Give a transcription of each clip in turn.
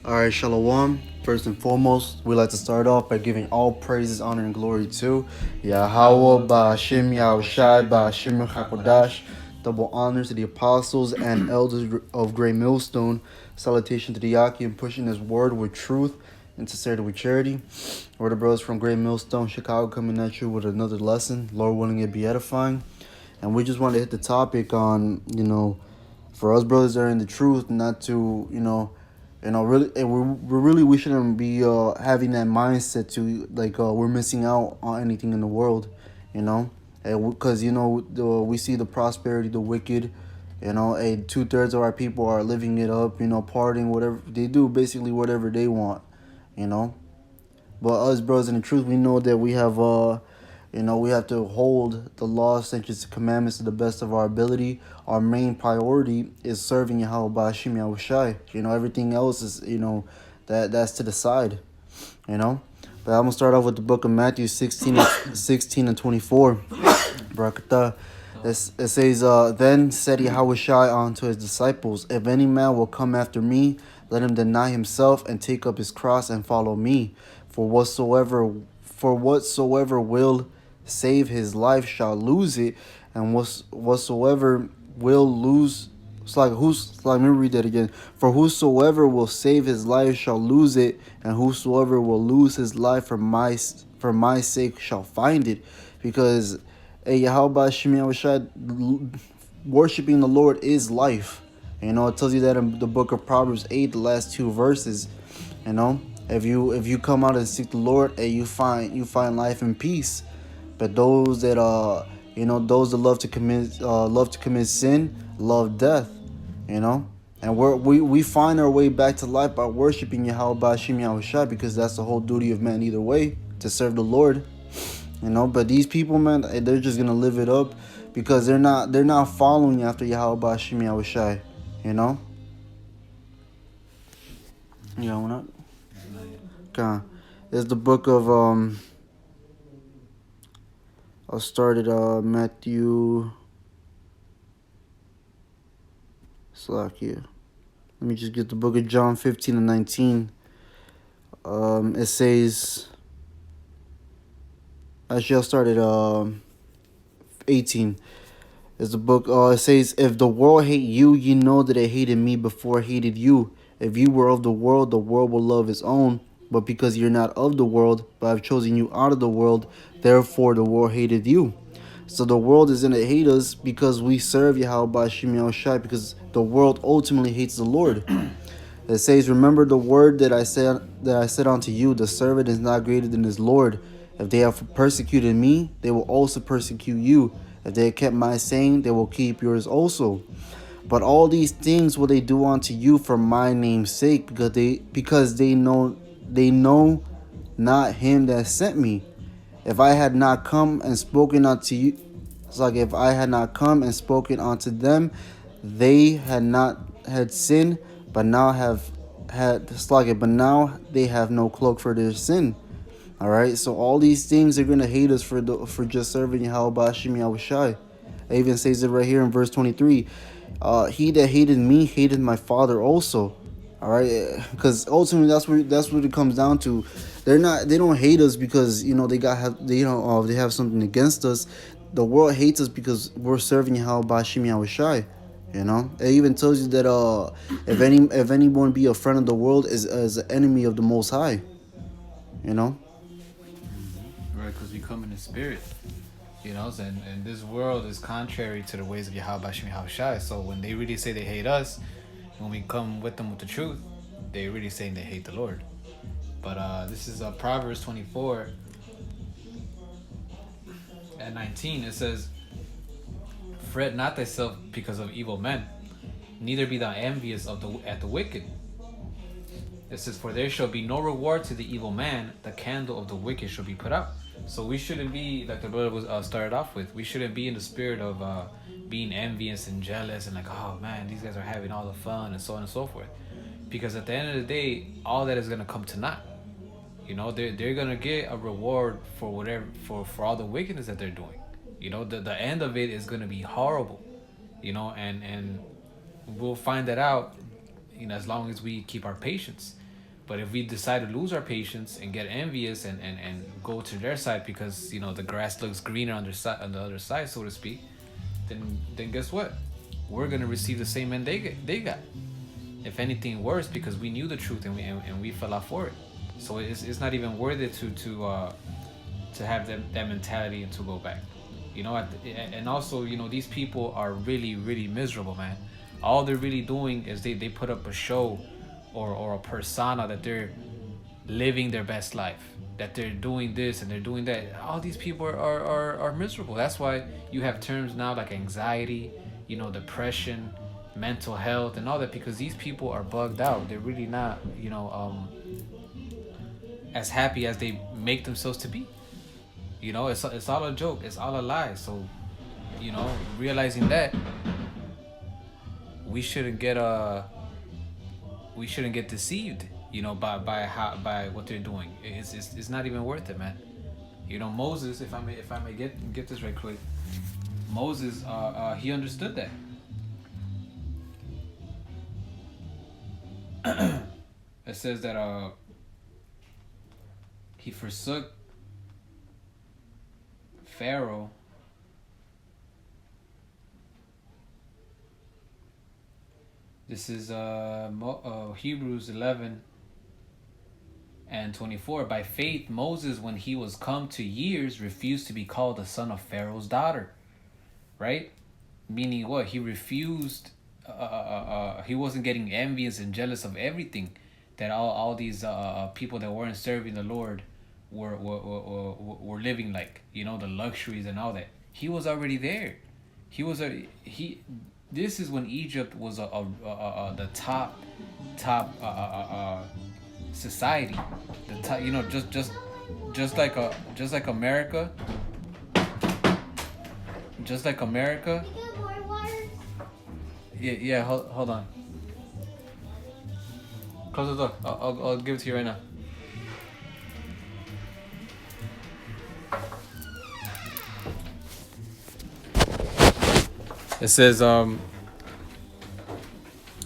All right, Shalom. First and foremost, we like to start off by giving all praises, honor, and glory to Yahweh, Ba'ashim, Yahushai, Ba'ashim, Hakodash. Double honors to the apostles and elders of Great Millstone. Salutation to the Yaki and pushing his word with truth and sincerity with charity. We're the brothers from Great Millstone, Chicago, coming at you with another lesson. Lord willing, it be edifying. And we just want to hit the topic on, for us brothers that are in the truth, not to, really, and we shouldn't be having that mindset to like we're missing out on anything in the world, you know, because we see the prosperity, the wicked, and 2/3 of our people are living it up, partying, whatever they do, basically whatever they want, you know. But us brothers in the truth, we know that we have to hold the law, statutes, and commandments to the best of our ability. Our main priority is serving Yahweh Ba'ashim Yahushai. Everything else is, that's to the side, you know. But I'm going to start off with the book of Matthew 16 and 24. Barakatah. It says, Then said Yahushai unto his disciples, If any man will come after me, let him deny himself and take up his cross and follow me. For whatsoever will save his life shall lose it, and whatsoever will lose. Let me read that again. For whosoever will save his life shall lose it, and whosoever will lose his life for my sake shall find it. Because Yahweh Shemi Awashad, worshiping the Lord is life. It tells you that in the book of Proverbs 8, the last two verses. If you come out and seek the Lord, and you find life and peace. But those that those that love to commit sin, love death. And we find our way back to life by worshiping Yahweh Ba'ashim Yahushua, because that's the whole duty of man either way, to serve the Lord. But these people, man, they're just gonna live it up because they're not following after Yahweh Ba'ashim Yahushua. Yeah, we're not. Okay. It's the book of I'll start at Matthew. Slakia. Let me just get the book of John 15 and 19. It says. Actually, I'll start at 18. It's the book. It says, If the world hate you, you know that it hated me before it hated you. If you were of the world will love its own. But because you're not of the world, but I've chosen you out of the world, therefore the world hated you. So the world is going to hate us because we serve Yahweh Ba'ashim Yahushai, because the world ultimately hates the Lord. It says, Remember the word that I said unto you, the servant is not greater than his Lord. If they have persecuted me, they will also persecute you. If they have kept my saying, they will keep yours also. But all these things will they do unto you for my name's sake, because they know not him that sent me. If I had not come and spoken unto you, it's like if I had not come and spoken unto them, they had not had sin, but now they have no cloak for their sin. All right, so all these things are gonna hate us for just serving Yahweh Ba'ashim Yahushai. It even says it right here in verse 23. He that hated me hated my Father also. All right, because ultimately that's what it comes down to. They don't hate us because they have something against us. The world hates us because we're serving Yahweh Ba'ashim Yahushai. It even tells you that if anyone be a friend of the world is an enemy of the Most High. Right, because we come in the spirit, and this world is contrary to the ways of Yahweh Bashim Yahushai. So when they really say they hate us, when we come with them with the truth, they're really saying they hate the Lord. But this is Proverbs 24 and 19. It says, Fret not thyself because of evil men, neither be thou envious at the wicked. It says, For there shall be no reward to the evil man, the candle of the wicked shall be put out. So we shouldn't be, like the brother was started off with, we shouldn't be in the spirit of being envious and jealous and like, oh man, these guys are having all the fun and so on and so forth. Because at the end of the day, all that is going to come to naught. They're going to get a reward for whatever, for all the wickedness that they're doing. The end of it is going to be horrible, and we'll find that out, as long as we keep our patience. But if we decide to lose our patience and get envious and go to their side because the grass looks greener on on the other side, so to speak, then guess what? We're gonna receive the same end they got. If anything worse, because we knew the truth and we fell out for it. So it's not even worth it to have that mentality and to go back. And also these people are really really miserable, man. All they're really doing is they put up a show or a persona that they're living their best life, that they're doing this and they're doing that. All these people are miserable. That's why you have terms now like anxiety, depression, mental health and all that, because these people are bugged out. They're really not as happy as they make themselves to be. It's all a joke, it's all a lie. So realizing that, we shouldn't get deceived by what they're doing. It's not even worth it, man. Moses, if I may get this right quick, Moses he understood that. It says that he forsook Pharaoh. This is Hebrews 11 and 24. By faith, Moses, when he was come to years, refused to be called the son of Pharaoh's daughter. Right? Meaning what? He refused. He wasn't getting envious and jealous of everything that all these people that weren't serving the Lord were living like. The luxuries and all that. He was already there. This is when Egypt was the top society. The top, just like America. Just like America. Yeah. Hold on. Close the door. I'll give it to you right now. It says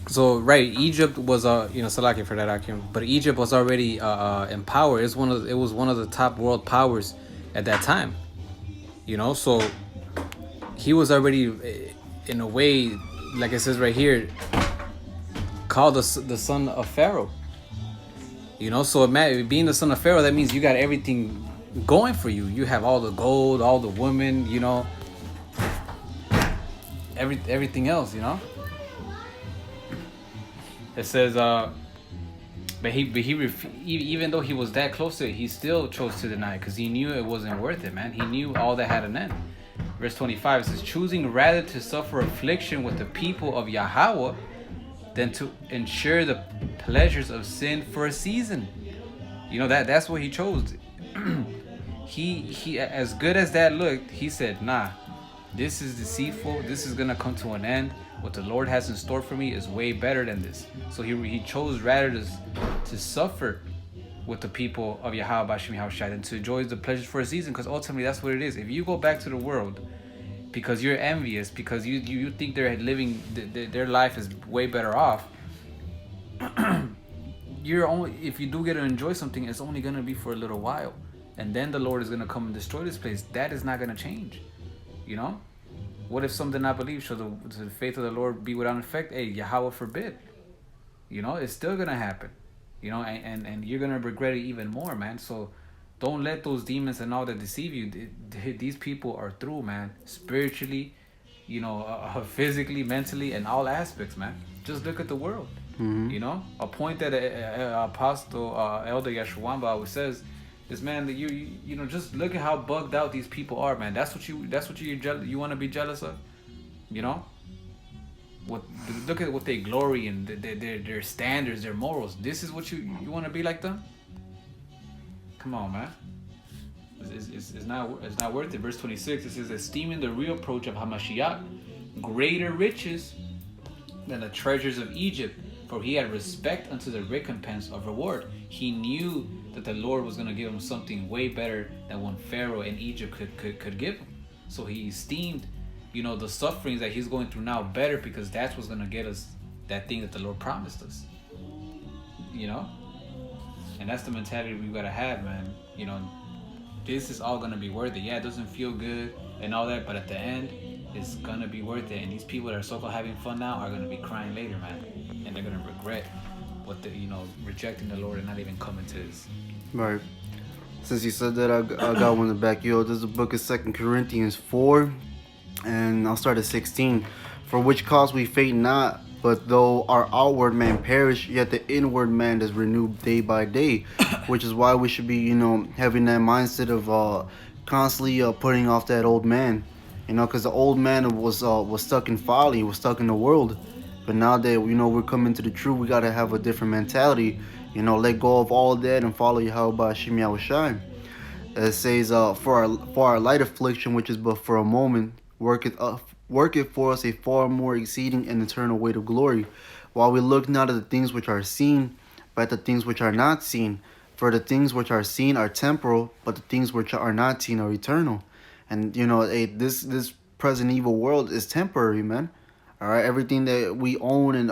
so right, Egypt was Salaki for that Akim, but Egypt was already in power. It was one of the top world powers at that time. So he was already in a way, like it says right here, called the son of Pharaoh. So being the son of Pharaoh, that means you got everything going for you. You have all the gold, all the women, everything else, It says but he even though he was that close to it, he still chose to deny it because he knew it wasn't worth it, man. He knew all that had an end. Verse 25 says, choosing rather to suffer affliction with the people of Yahweh than to ensure the pleasures of sin for a season. That's what he chose. he as good as that looked, he said, nah, this is deceitful. This is gonna come to an end. What the Lord has in store for me is way better than this. So he chose rather to suffer with the people of Yahweh Bashim Yahushai than to enjoy the pleasures for a season, because ultimately that's what it is. If you go back to the world because you're envious, because you think they're living their life is way better off, if you do get to enjoy something, it's only gonna be for a little while, and then the Lord is gonna come and destroy this place. That is not gonna change. What if some did not believe? Shall the faith of the Lord be without effect? Hey, Yahweh forbid. It's still gonna happen. And you're gonna regret it even more, man. So don't let those demons and all that deceive you. These people are through, man. Spiritually, physically, mentally, and all aspects, man. Just look at the world. Mm-hmm. A point that Apostle Elder Yeshua always says is, man, that you just look at how bugged out these people are, man. That's what you want to be jealous of, Look at what they glory in, their standards, their morals. This is what you want to be like them. Come on, man. It's not worth it. Verse 26, it says, esteeming the reproach of Hamashiach greater riches than the treasures of Egypt, for he had respect unto the recompense of reward. He knew that the Lord was going to give him something way better than what Pharaoh in Egypt could give him. So he esteemed, the sufferings that he's going through now better, because that's what's going to get us that thing that the Lord promised us. And that's the mentality we gotta have, man. You know, this is all gonna be worth it. Yeah, it doesn't feel good and all that, but at the end, it's gonna be worth it. And these people that are so-called having fun now are gonna be crying later, man, and they're gonna regret what the rejecting the Lord and not even coming to His. Right. Since you said that, I got one to back you up. This is the book of 2 Corinthians 4, and I'll start at 16. For which cause we faint not, but though our outward man perish, yet the inward man is renewed day by day. Which is why we should be, having that mindset of constantly putting off that old man. Because the old man was stuck in folly, was stuck in the world. But now that we're coming to the truth, we gotta have a different mentality. Let go of all that and follow Yahweh Hashem Yahushai. It says, for our light affliction, which is but for a moment, worketh for us a far more exceeding and eternal weight of glory, while we look not at the things which are seen, but at the things which are not seen. For the things which are seen are temporal, but the things which are not seen are eternal. And this present evil world is temporary, man. All right, everything that we own and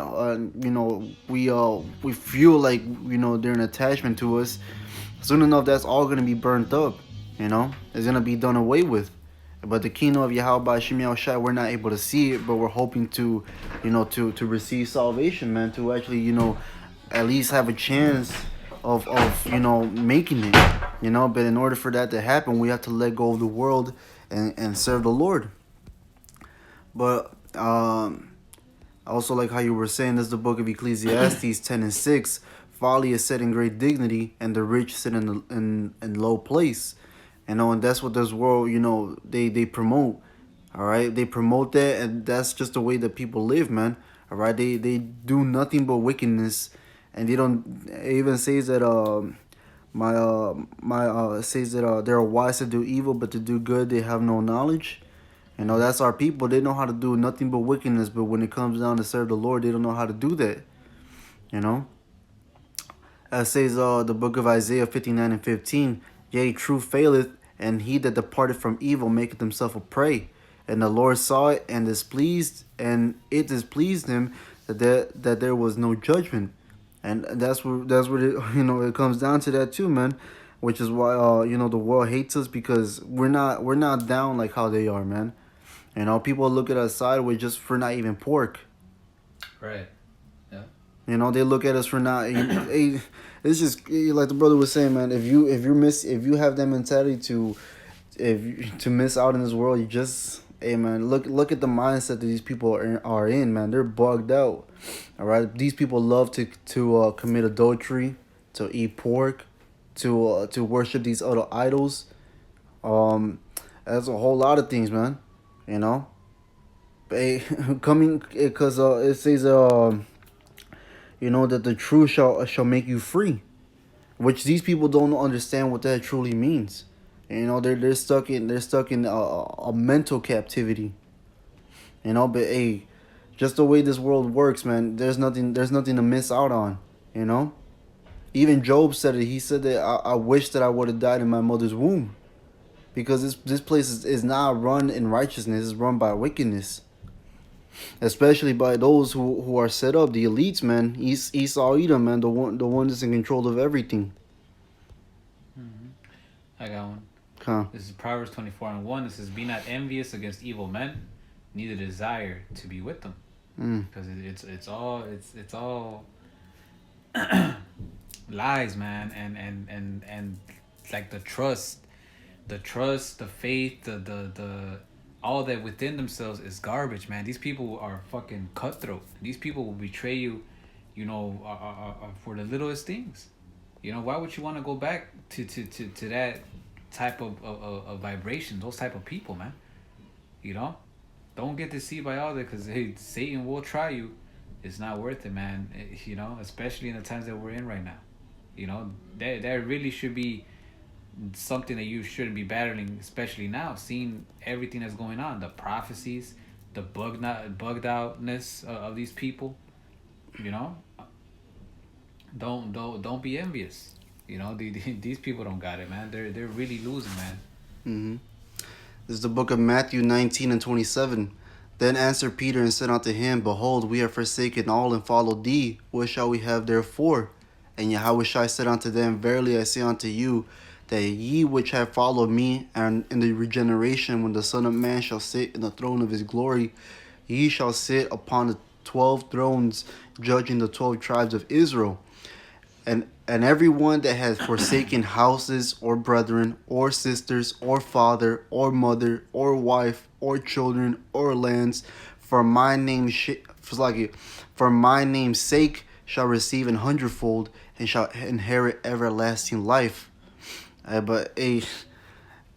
we feel like they're an attachment to us. Soon enough, that's all gonna be burnt up. It's gonna be done away with. But the kingdom of Yahweh Shemiel Shai, we're not able to see it, but we're hoping to, to receive salvation, man. To actually, at least have a chance of making it. But in order for that to happen, we have to let go of the world and serve the Lord. But also, like how you were saying, this is the book of Ecclesiastes 10:6. Folly is set in great dignity, and the rich sit in low place. And that's what this world, they promote. All right, they promote that, and that's just the way that people live, man. All right, they do nothing but wickedness, and they don't. It even says that says that they're wise to do evil, but to do good they have no knowledge. That's our people. They know how to do nothing but wickedness, but when it comes down to serve the Lord, they don't know how to do that. As says the book of Isaiah 59:15, yea, truth faileth, and he that departed from evil maketh himself a prey. And the Lord saw it and and it displeased him that there was no judgment. And that's what it, it comes down to that too, man. Which is why the world hates us, because we're not down like how they are, man. People look at us sideways just for not eating pork. Right. Yeah. They look at us for not. It's just like the brother was saying, man. If you have that mentality to miss out in this world, you just, hey, man. Look at the mindset that these people are in, man. They're bugged out. All right, these people love to commit adultery, to eat pork, to worship these other idols. That's a whole lot of things, man. Coming because it says that the truth shall make you free, which these people don't understand what that truly means. They're stuck in a mental captivity. But hey, just the way this world works, man. There's nothing to miss out on. Even Job said it. He said that I wish that I would have died in my mother's womb, because this place is not run in righteousness. It's run by wickedness, especially by those who are set up, the elites, man. Esau Edom, man, the one that's in control of everything. I got one. Huh. This is Proverbs 24:1. It says, "Be not envious against evil men, neither desire to be with them." Because it's all lies, man, and like the trust, the faith, the all that within themselves is garbage, man. These people are fucking cutthroat. These people will betray you, for the littlest things. Why would you want to go back to that type of vibration, those type of people, man? Don't get deceived by all that, because hey, Satan will try you. It's not worth it, man. Especially in the times that we're in right now. That really should be something that you shouldn't be battling, especially now, seeing everything that's going on, the prophecies, the bugged outness of these people. Don't be envious. These people don't got it, man. They're really losing, man. Mm-hmm. This is the book of Matthew 19:27. Then answered Peter and said unto him, Behold, we have forsaken all and followed thee. What shall we have therefore? And Yahushua said unto them, Verily I say unto you, that ye which have followed me, and in the regeneration, when the Son of Man shall sit in the throne of his glory, ye shall sit upon the 12 thrones, judging the 12 tribes of Israel. And everyone that has forsaken houses, or brethren, or sisters, or father, or mother, or wife, or children, or lands, for my for my name's sake, shall receive an hundredfold, and shall inherit everlasting life. But hey,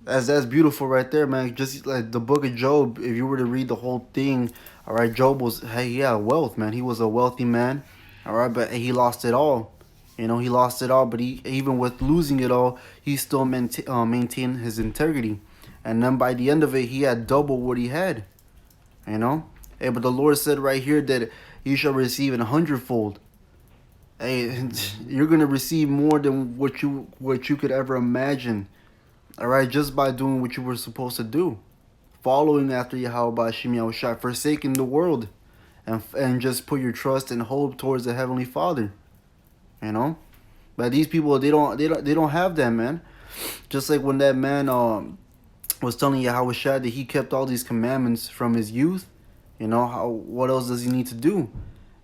that's beautiful right there, man. Just like the book of Job, if you were to read the whole thing, all right, Job was, hey, yeah, wealth, man. He was a wealthy man, all right, but he lost it all. You know, he lost it all, but he, even with losing it all, he still maintained his integrity. And then by the end of it, he had double what he had. You know, hey, but the Lord said right here that you shall receive an hundredfold. Hey, you're gonna receive more than what you could ever imagine. All right, just by doing what you were supposed to do, following after Yahweh Shem Yahushua, forsaking the world, and just put your trust and hope towards the Heavenly Father. You know, but these people they don't have that, man. Just like when that man was telling Yahushua that he kept all these commandments from his youth. You know, what else does he need to do?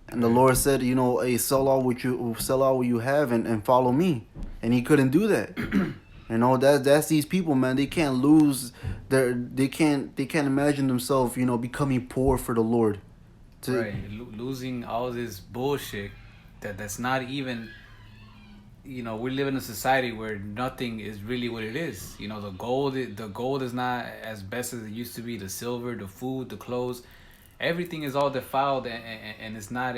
And the Lord said, you know, hey, sell all what you have, and follow me. And he couldn't do that. You know, that's these people, man. They can't lose they can't imagine themselves, you know, becoming poor for the Lord. Right, losing all this bullshit that's not even, you know, we live in a society where nothing is really what it is. You know, the gold is not as best as it used to be. The silver, the food, the clothes, everything is all defiled, and it's not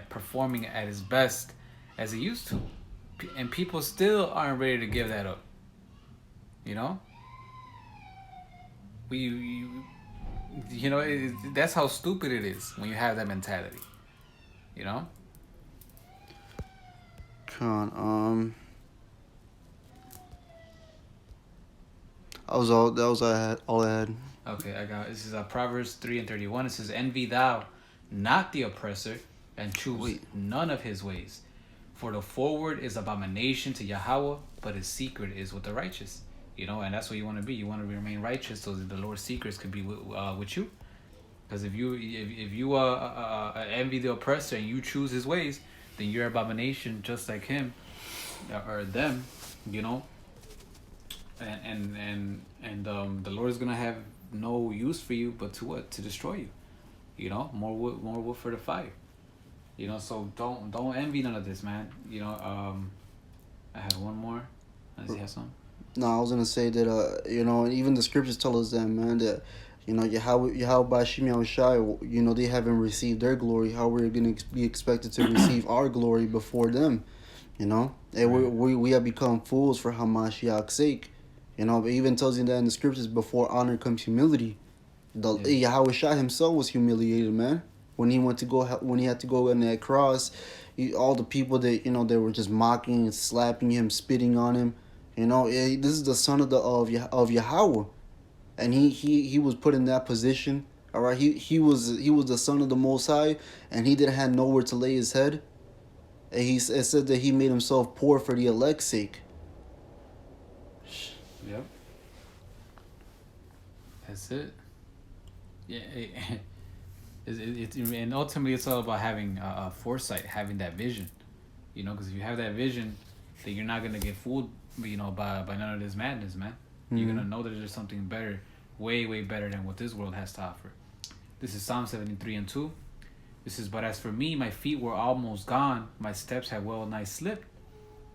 performing at its best as it used to, and people still aren't ready to give that up. You know, that's how stupid it is when you have that mentality. You know. That was all I had. Okay, I got this is Proverbs 3:31. It says, "Envy thou not the oppressor, and choose none of his ways, for the forward is abomination to Yahweh, but his secret is with the righteous." You know, and that's what you want to be. You want to remain righteous, so that the Lord's secrets could be with you. Because if you envy the oppressor and you choose his ways, then you're abomination just like him or them. You know. And the Lord is gonna have no use for you, but to what? To destroy you. You know, more wood for the fire. You know, so don't envy none of this, man. You know, I had one more. Does he have some? No, I was gonna say that you know, even the scriptures tell us that, man, that you know, Yahweh Shem Yahushua, you know, they haven't received their glory. How we're gonna be expected to receive our glory before them? You know, and we have become fools for Hamashiach's sake. You know, but even tells you that in the scriptures, before honor comes humility. Yahushua himself was humiliated, man. When he had to go on that cross, all the people that, you know, they were just mocking and slapping him, spitting on him. You know, this is the son of Yahweh, and he was put in that position. All right, he was the son of the Most High, and he didn't have nowhere to lay his head. And it said that he made himself poor for the elect's sake. Yep. That's it. Yeah. And ultimately, it's all about having foresight, having that vision. You know, because if you have that vision, then you're not gonna get fooled, you know, by none of this madness, man. Mm-hmm. You're gonna know that there's something better, way better than what this world has to offer. This is Psalm 73:2. This is, "But as for me, my feet were almost gone, my steps had well nigh slipped.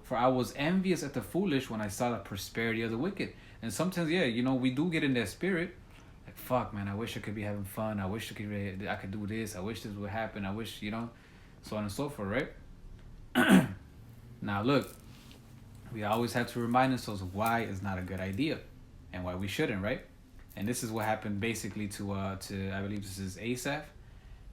For I was envious at the foolish when I saw the prosperity of the wicked." And sometimes, yeah, you know, we do get in that spirit. Like, fuck, man, I wish I could be having fun. I wish I could do this. I wish this would happen. I wish, you know, so on and so forth, right? Now, look, we always have to remind ourselves of why it's not a good idea and why we shouldn't, right? And this is what happened basically to I believe this is Asaph.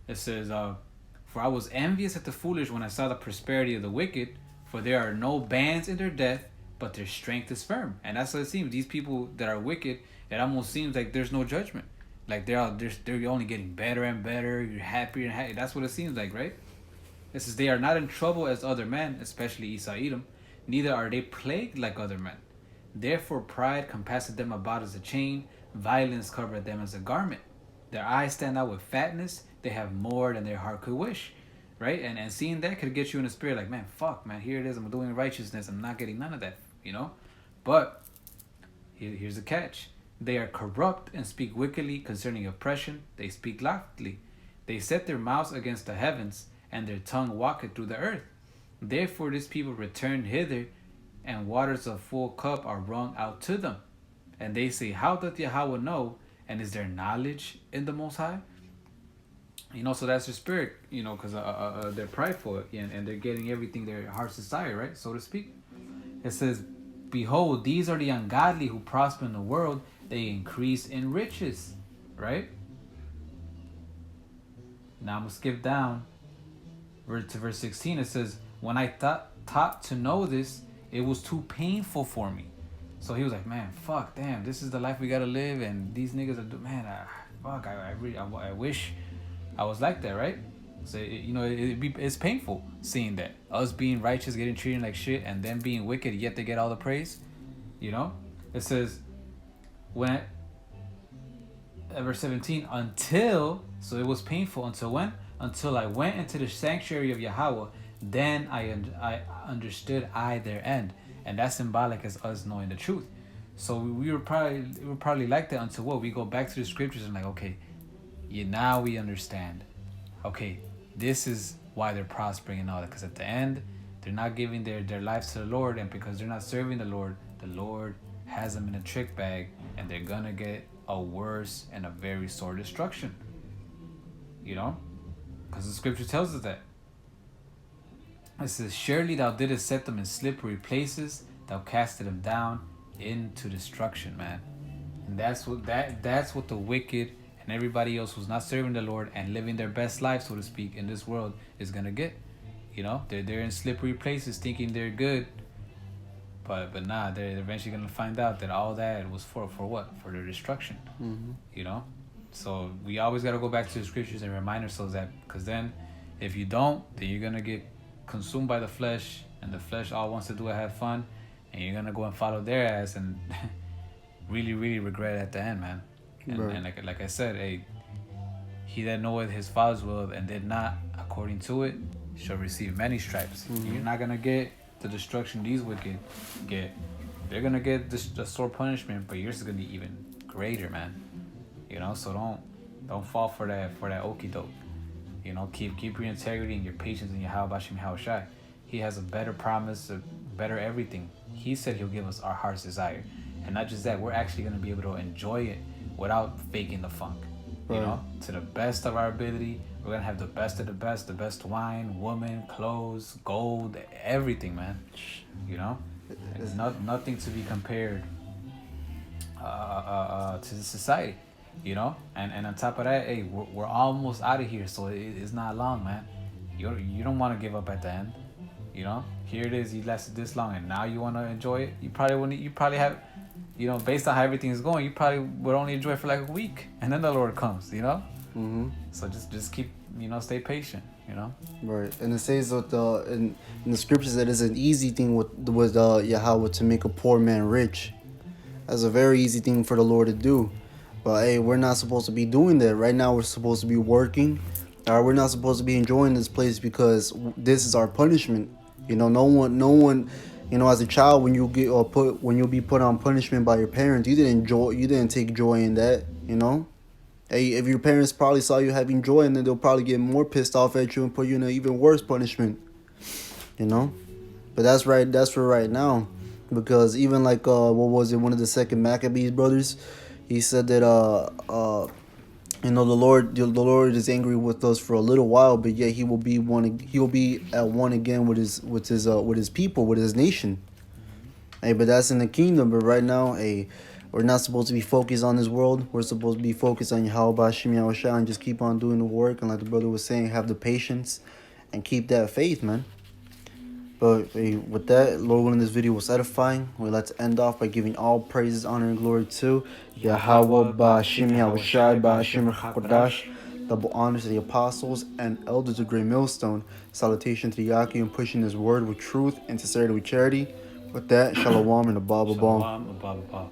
It says, "For I was envious at the foolish when I saw the prosperity of the wicked, for there are no bands in their death, but their strength is firm." And that's what it seems. These people that are wicked, it almost seems like there's no judgment. Like they're only getting better and better. You're happier and happy. That's what it seems like, right? It says, they are not in trouble as other men, especially Esau Edom, neither are they plagued like other men. Therefore pride compasseth them about as a chain, violence covereth them as a garment. Their eyes stand out with fatness, they have more than their heart could wish. Right? And seeing that could get you in the spirit like, man, fuck, man, here it is, I'm doing righteousness, I'm not getting none of that, you know? But here's the catch. They are corrupt and speak wickedly concerning oppression. They speak loftily. They set their mouths against the heavens, and their tongue walketh through the earth. Therefore this people return hither, and waters of full cup are wrung out to them. And they say, how doth Yahweh know? And is there knowledge in the Most High? You know, so that's their spirit, you know, because they're prideful, and they're getting everything their hearts desire, right, so to speak. It says, behold, these are the ungodly who prosper in the world, they increase in riches, right? Now I'm going to skip down to verse 16. It says, when I taught to know this, it was too painful for me. So he was like, man, fuck, damn, this is the life we got to live, and these niggas are, man, fuck, I wish I was like that, right? So, you know, it's painful seeing that. Us being righteous, getting treated like shit, and them being wicked, yet they get all the praise, you know? It says, when, verse 17, until, so it was painful until when? Until I went into the sanctuary of Yahweh, then I understood their end. And that's symbolic as us knowing the truth. So we were probably like that until what? We go back to the scriptures and like, okay, now we understand. Okay, this is why they're prospering and all that. Because at the end, they're not giving their lives to the Lord. And because they're not serving the Lord has them in a trick bag. And they're going to get a worse and a very sore destruction. You know? Because the scripture tells us that. It says, surely thou didst set them in slippery places. Thou casted them down into destruction, man. And that's what the wicked and everybody else who's not serving the Lord and living their best life, so to speak, in this world is gonna get. You know, they're in slippery places thinking they're good, but nah, they're eventually gonna find out that all that was for what? For their destruction. Mm-hmm. You know, so we always gotta go back to the scriptures and remind ourselves that, because then, if you don't, then you're gonna get consumed by the flesh, and the flesh all wants to do is have fun, and you're gonna go and follow their ass and really, really regret it at the end, man. And, right. and like I said, hey, he that knoweth his father's will and did not according to it shall receive many stripes. Mm-hmm. You're not gonna get the destruction these wicked get. They're gonna get the sore punishment, but yours is gonna be even greater, man. You know, so don't fall for that okie doke. You know, keep your integrity and your patience and your how Bashim how Shai. He has a better promise, a better everything. He said he'll give us our heart's desire. And not just that, we're actually going to be able to enjoy it without faking the funk. Right. You know, to the best of our ability, we're going to have the best of the best wine, woman, clothes, gold, everything, man. You know, there's nothing to be compared to the society, you know, and on top of that, hey, we're almost out of here, so it's not long, man. You don't want to give up at the end, you know. Here it is, you lasted this long, and now you want to enjoy it. You probably have, you know, based on how everything is going, you probably would only enjoy it for like a week, and then the Lord comes, you know. Mm-hmm. So just keep, you know, stay patient, you know. Right, and it says that in the scriptures that it's an easy thing with Yahweh to make a poor man rich. That's a very easy thing for the Lord to do. But hey, we're not supposed to be doing that. Right now we're supposed to be working. We're not supposed to be enjoying this place because this is our punishment. You know, no one, you know, as a child, when you'll be put on punishment by your parents, you didn't take joy in that, you know. Hey, if your parents probably saw you having joy, and then they'll probably get more pissed off at you and put you in an even worse punishment, you know. But that's for right now, because even like what was it, one of the second Maccabees brothers, he said that you know, the Lord is angry with us for a little while, but yet he will be at one again with his people, with his nation. Hey, but that's in the kingdom. But right now, hey, we're not supposed to be focused on this world. We're supposed to be focused on Yahweh Shem Yahushua and just keep on doing the work. And like the brother was saying, have the patience and keep that faith, man. But hey, with that, Lord willing, this video was edifying. We'd like to end off by giving all praises, honor, and glory to Yahweh Ba'Shem Yahushai Ba'Shem Chakodash. Double honors to the apostles and elders of Great Millstone. Salutation to the Yaki and pushing his word with truth and sincerity with charity. With that, shalom and a baba bomb. Shalom, Abba, Abba.